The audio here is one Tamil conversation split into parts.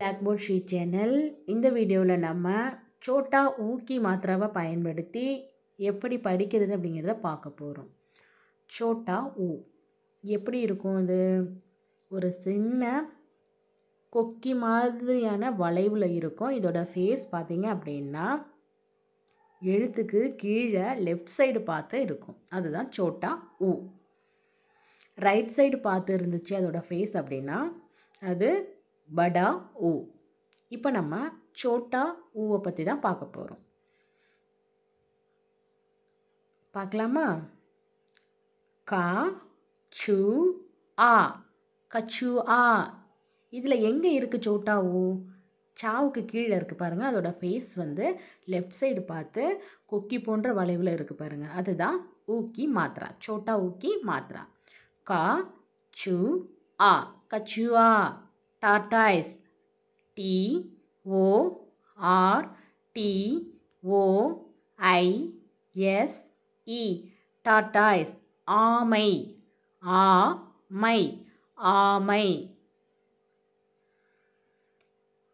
Blackboard Sheet Channel. இந்த வீடியோவில் நம்ம சோட்டா ஊக்கி மாத்திராவை பயன்படுத்தி எப்படி படிக்கிறது அப்படிங்கிறத பார்க்க போகிறோம். சோட்டா ஊ எப்படி இருக்கும்? இது ஒரு சின்ன கொக்கி மாதிரியான வளைவில் இருக்கும். இதோட ஃபேஸ் பார்த்தீங்க அப்படின்னா எழுத்துக்கு கீழே லெஃப்ட் சைடு பார்த்து இருக்கும். அதுதான் சோட்டா ஊ. ரைட் சைடு பார்த்து இருந்துச்சு அதோட ஃபேஸ் அப்படின்னா அது படா ஊ. இப்போ நம்ம சோட்டா ஊவை பற்றி தான் பார்க்க போகிறோம். பார்க்கலாமா? கா சு ஆ, கச்சு ஆ. இதில் எங்கே இருக்குது சோட்டா ஊ? சாவுக்கு கீழே இருக்குது பாருங்கள். அதோட ஃபேஸ் வந்து லெஃப்ட் சைடு பார்த்து கொக்கி போன்ற வளைவில் இருக்குது பாருங்கள். அதுதான் ஊக்கி மாத்ரா, சோட்டா ஊக்கி மாத்ரா. கா சு ஆ, கச்சு ஆ. Tortoise, T O R T O I S E, tortoise. ஆமை, ஆ மை, ஆமை.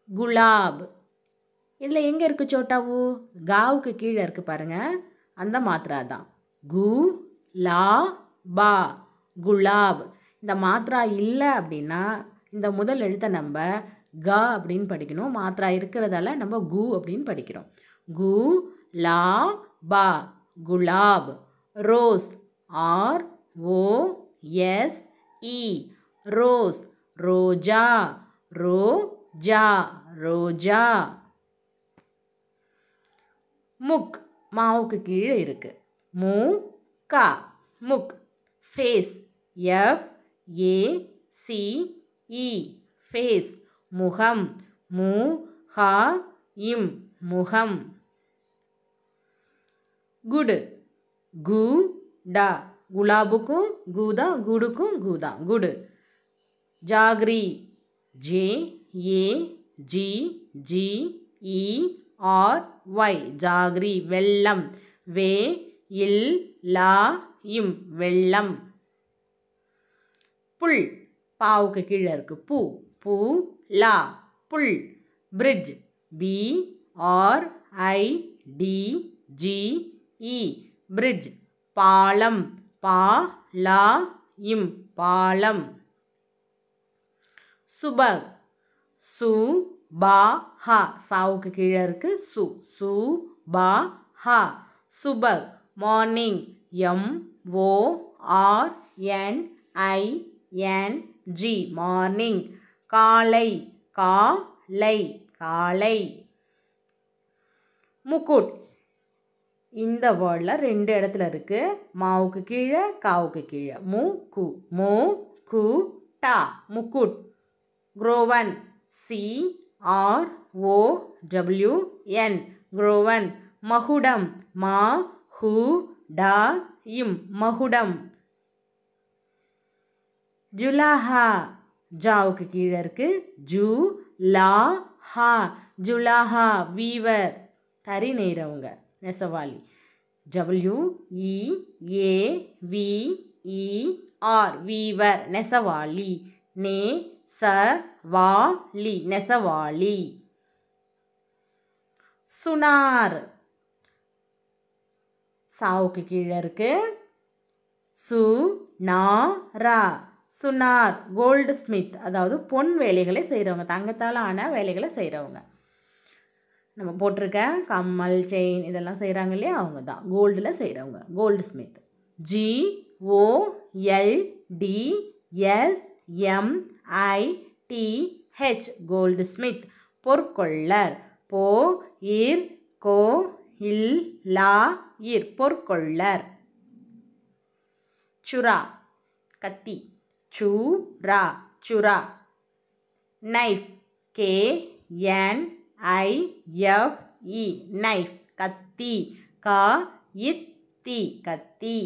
குலாப், இதில் எங்கே இருக்குது சோட்டாவு? காவுக்கு கீழே இருக்குது பாருங்கள். அந்த மாத்திரா தான் கு லா பா, குலாப். இந்த மாத்திரா இல்லை அப்படின்னா இந்த முதல் எழுத்தை நம்ம க அப்படின்னு படிக்கணும். மாத்திரா இருக்கிறதால நம்ம கு அப்படின்னு படிக்கிறோம். கு லா பா, குலாப். Rose, R O S E, rose. ரோஜா, ரோஜா, ரோஜா. முக், மாவுக்கு கீழே இருக்கு. மு கா, முக். Face, F A C E, face. முகம், மு ஹா இம், முகம். குடு, கு டா. குலாபுக்கும் குதா, குடுக்கும் குதா, குடு. Jaggery, J A G G E R Y, jaggery. வெள்ளம், வே இல் லா இம், வெள்ளம். புல், பாவுக்கு கீழே இருக்கு. பூ, பூ லா, புல். பிரிட்ஜ், பி ஆர் ஐ டி ஜி இ, பிரிட்ஜ். பாலம், பா லா இம், பாலம். சுபக், சு பா ஹா, சாவுக்கு கீழே இருக்கு. சு, சு பா ஹா, சுபக். Morning, M O R N I N G, morning. காலை, கா லை, காலை. முக்குட், இந்த வேர்டில் ரெண்டு இடத்துல இருக்குது. மாவுக்கு கீழே, காவுக்கு கீழே. மு கு, மு கு டா, முக்குட். குரோவன், சி ஆர் ஓ டபிள்யூ என், குரோவன். மகுடம், மா ஹு டா இம், மகுடம். ஜுலாஹா, ஜாவுக்கு கீழே இருக்கு. ஜு லா ஹா, ஜுலாஹா. வீவர், தறி நெய்றவங்க, நெசவாளி. W E A V E R, weaver, நெசவாளி. நே ச வா லி, நெசவாளி. சுனார், சாவுக்கு கீழே இருக்கு. சு நா ரா, சுனார். கோல்டு ஸ்மித், அதாவது பொன் வேலைகளை செய்கிறவங்க, தங்கத்தால் ஆன வேலைகளை செய்கிறவங்க. நம்ம போட்டிருக்க கம்மல், செயின் இதெல்லாம் செய்கிறாங்க இல்லையா, அவங்க தான் கோல்டில் செய்கிறவங்க, gold Smith. G O L D S M I D H, gold Smith. பொற்கொள்ளர், போ இர் கோ இல் லா இர், பொற்கொள்ளர். சுரா, கத்தி. சு ரா, சுரா. Knife, K N I F E, knife, கத்தி. கா இத் தி, கத்தி.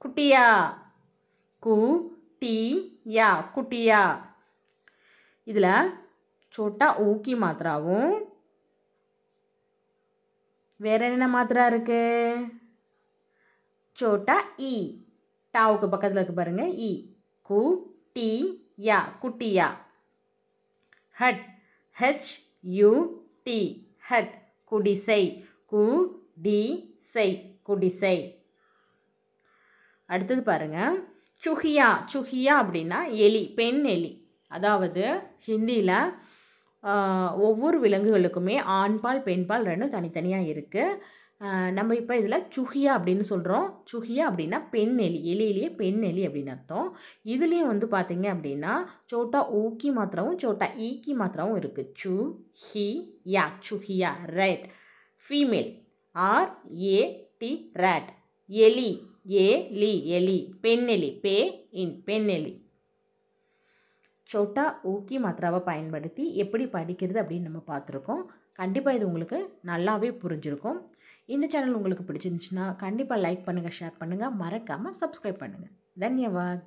குட்டியா, கு டி யா, குட்டியா. இதில் சோட்டா ஊக்கி மாத்திராவும் வேற என்ன மாத்திரா இருக்கு? சோட்டா இ, டாவுக்கு பக்கத்தில் இருக்கு பாருங்க, இ. கு டி யா, குட்டியா. ஹட் HUT ஹட் குடிசை குடிசை குடிசை. அடுத்தது பாருங்கள் சுஹியா. சுஹியா அப்படின்னா எலி, பெண் எலி. அதாவது ஹிந்தியில் ஒவ்வொரு விலங்குகளுக்குமே ஆண்பால் பெண்பால் ரெண்டும் தனித்தனியாக இருக்குது. நம்ம இப்போ இதில் சுஹியா அப்படின்னு சொல்கிறோம். சுஹியா அப்படின்னா பெண் எலி, எலியிலேயே பெண் எலி அப்படின்னு அர்த்தம். இதுலேயும் வந்து பார்த்திங்க அப்படின்னா சோட்டா ஊக்கி மாத்திராவும் சோட்டா ஈக்கி மாத்திராவும் இருக்குது. சுஹியா சுஹியா. ரைட். Female RAT rate. எலி ஏலி எலி. பெண் எலி பெண் எலி. சோட்டா ஊக்கி மாத்திராவை பயன்படுத்தி எப்படி படிக்கிறது அப்படின்னு நம்ம பார்த்துருக்கோம். கண்டிப்பாக இது உங்களுக்கு நல்லாவே புரிஞ்சிருக்கும். இந்த சேனல் உங்களுக்கு பிடிச்சிருந்துச்சுன்னா கண்டிப்பாக லைக் பண்ணுங்கள், ஷேர் பண்ணுங்கள், மறக்காமல் சப்ஸ்கிரைப் பண்ணுங்கள். தன்யவாத்.